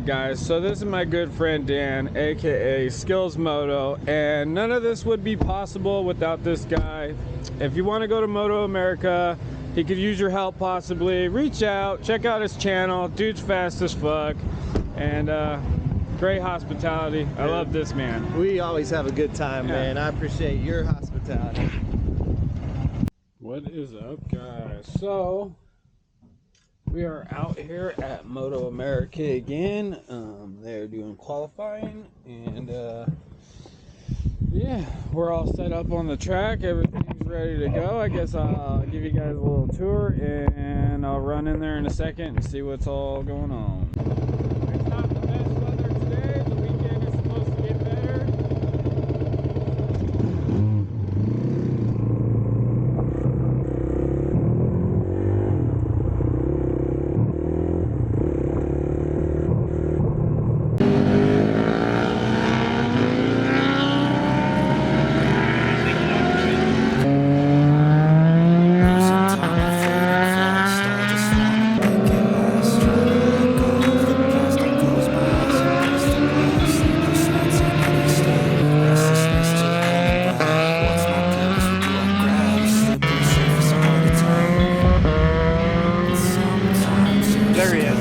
Alright guys, so this is my good friend Dan, aka Skills Moto, and none of this would be possible without this guy. If you want to go to MotoAmerica, he could use your help possibly. Reach out, check out his channel. Dude's fast as fuck, and great hospitality. I love this man. We always have a good time, man. I appreciate your hospitality. What is up, guys? So we are out here at MotoAmerica again. They're doing qualifying, and yeah, we're all set up on the track. Everything's ready to go. I guess I'll give you guys a little tour, and I'll run in there in a second and see what's all going on. It's not the best weather today. The weekend is supposed to get better. There he is.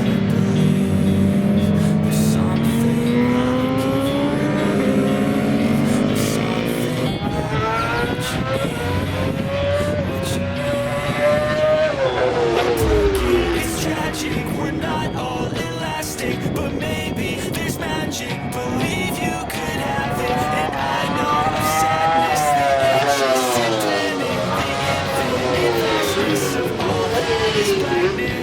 It's tragic, we're not all elastic, but maybe there's magic. Believe you could have it, and I know the sadness, the anxious and panic, the infinite freshness of all that is blackness.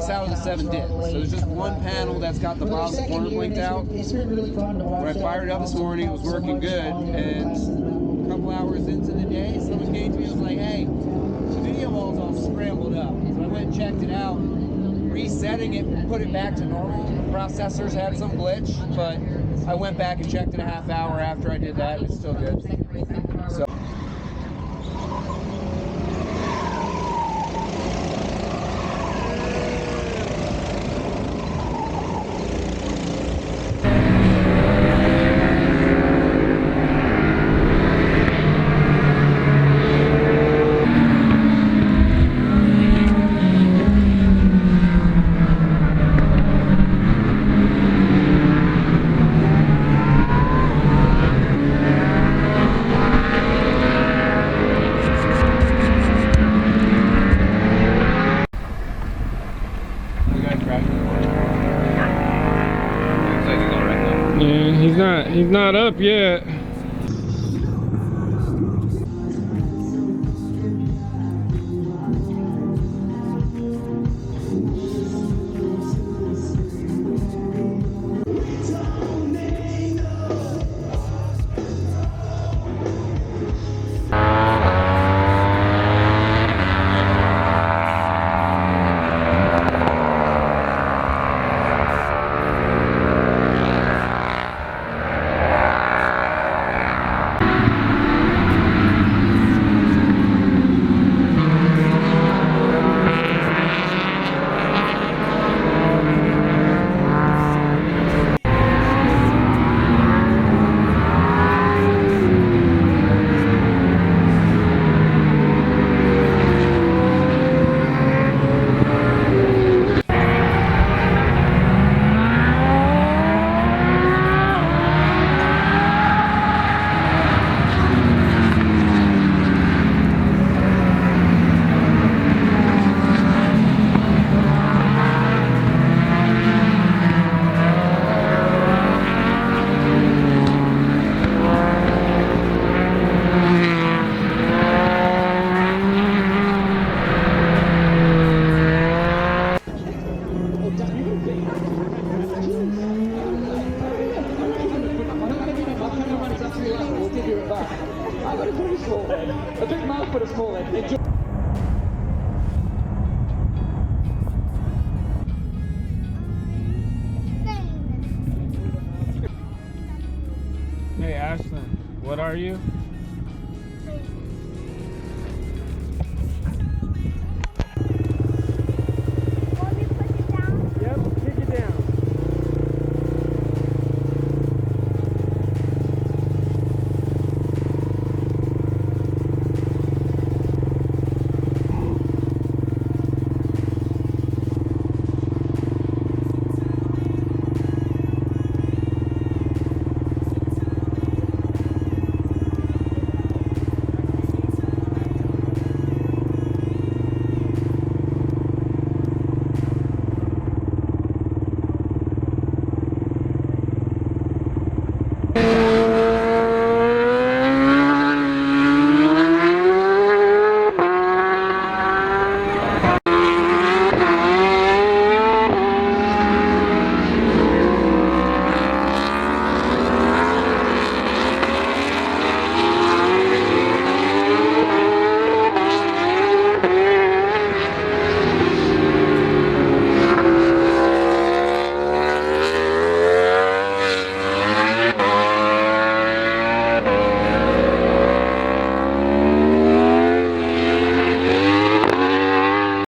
Out of the 7 discs. So there's just one panel that's got the bottom corner blinked out. When I fired it up this morning, it was working good, and a couple hours into the day, someone came to me and was like, hey, the video wall's all scrambled up. So I went and checked it out. Resetting it, put it back to normal. The processors had some glitch, but I went back and checked it a half hour after I did that. It's still good. So He's not up yet. Hey Ashlyn, what are you?